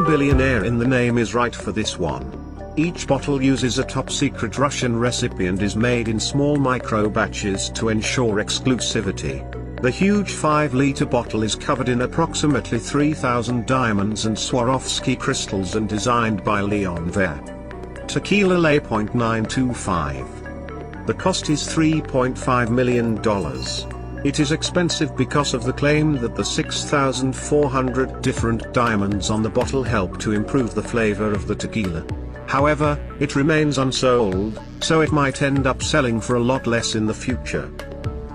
billionaire in the name is right for this one. Each bottle uses a top-secret Russian recipe and is made in small micro batches to ensure exclusivity. The huge 5-liter bottle is covered in approximately 3,000 diamonds and Swarovski crystals and designed by Leon Vare. Tequila Ley .925. The cost is $3.5 million. It is expensive because of the claim that the 6,400 different diamonds on the bottle help to improve the flavor of the tequila. However, it remains unsold, so it might end up selling for a lot less in the future.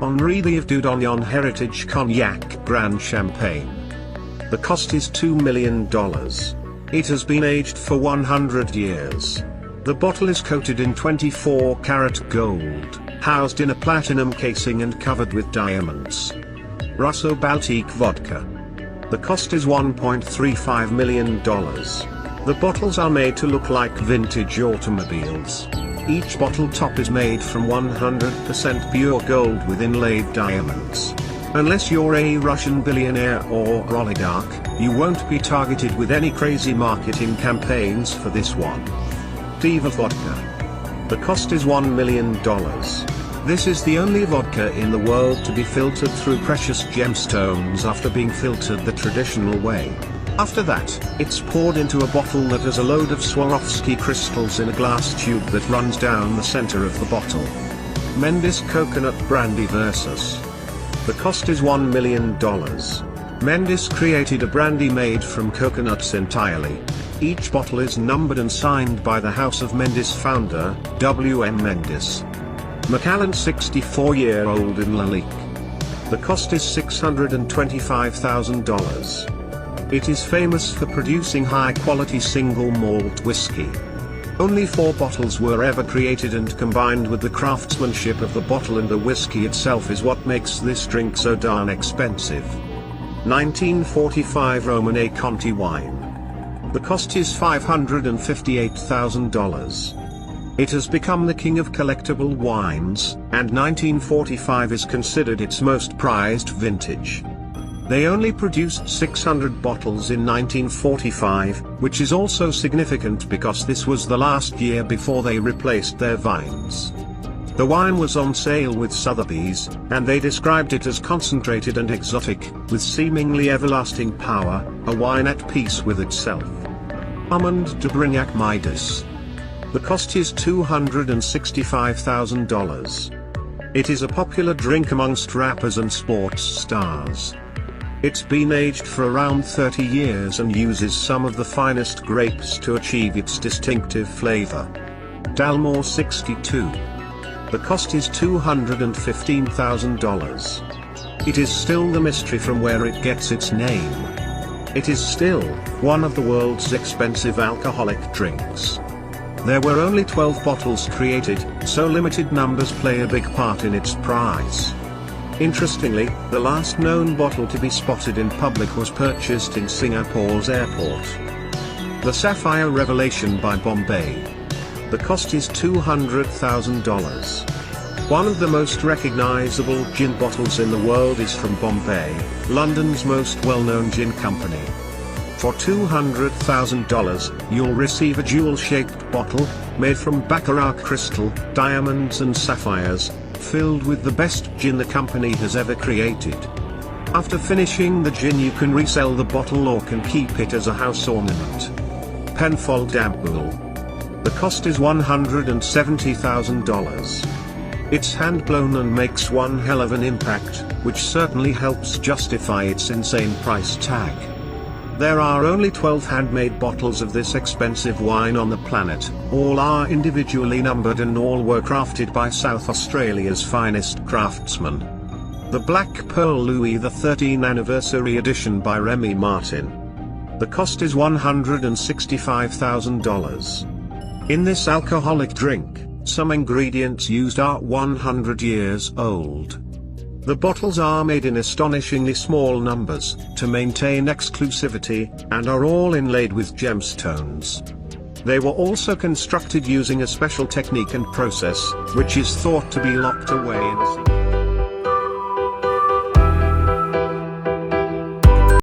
Henri the Dudognon Heritage Cognac Brand Champagne. The cost is $2 million. It has been aged for 100 years. The bottle is coated in 24-karat gold, housed in a platinum casing and covered with diamonds. Russo Baltic Vodka. The cost is $1.35 million. The bottles are made to look like vintage automobiles. Each bottle top is made from 100% pure gold with inlaid diamonds. Unless you're a Russian billionaire or oligarch, you won't be targeted with any crazy marketing campaigns for this one. Diva Vodka. The cost is $1 million. This is the only vodka in the world to be filtered through precious gemstones after being filtered the traditional way. After that, it's poured into a bottle that has a load of Swarovski crystals in a glass tube that runs down the center of the bottle. Mendis Coconut Brandy Versus. The cost is $1 million. Mendis created a brandy made from coconuts entirely. Each bottle is numbered and signed by the House of Mendis founder, W.M. Mendis. Macallan 64-year-old in Lalique. The cost is $625,000. It is famous for producing high-quality single malt whiskey. Only 4 bottles were ever created, and combined with the craftsmanship of the bottle and the whiskey itself is what makes this drink so darn expensive. 1945 Romanée Conti wine. The cost is $558,000. It has become the king of collectible wines, and 1945 is considered its most prized vintage. They only produced 600 bottles in 1945, which is also significant because this was the last year before they replaced their vines. The wine was on sale with Sotheby's, and they described it as concentrated and exotic, with seemingly everlasting power, a wine at peace with itself. Armand de Brignac Midas. The cost is $265,000. It is a popular drink amongst rappers and sports stars. It's been aged for around 30 years and uses some of the finest grapes to achieve its distinctive flavor. Dalmore 62. The cost is $215,000. It is still the mystery from where it gets its name. It is still one of the world's expensive alcoholic drinks. There were only 12 bottles created, so limited numbers play a big part in its price. Interestingly, the last known bottle to be spotted in public was purchased in Singapore's airport. The Sapphire Revelation by Bombay. The cost is $200,000. One of the most recognizable gin bottles in the world is from Bombay, London's most well-known gin company. For $200,000, you'll receive a jewel-shaped bottle, made from baccarat crystal, diamonds and sapphires, filled with the best gin the company has ever created. After finishing the gin, you can resell the bottle or can keep it as a house ornament. Penfold Ampoule. The cost is $170,000. It's hand-blown and makes one hell of an impact, which certainly helps justify its insane price tag. There are only 12 handmade bottles of this expensive wine on the planet, all are individually numbered and all were crafted by South Australia's finest craftsmen. The Black Pearl Louis XIII Anniversary Edition by Remy Martin. The cost is $165,000. In this alcoholic drink, some ingredients used are 100 years old. The bottles are made in astonishingly small numbers, to maintain exclusivity, and are all inlaid with gemstones. They were also constructed using a special technique and process, which is thought to be locked away in a secret.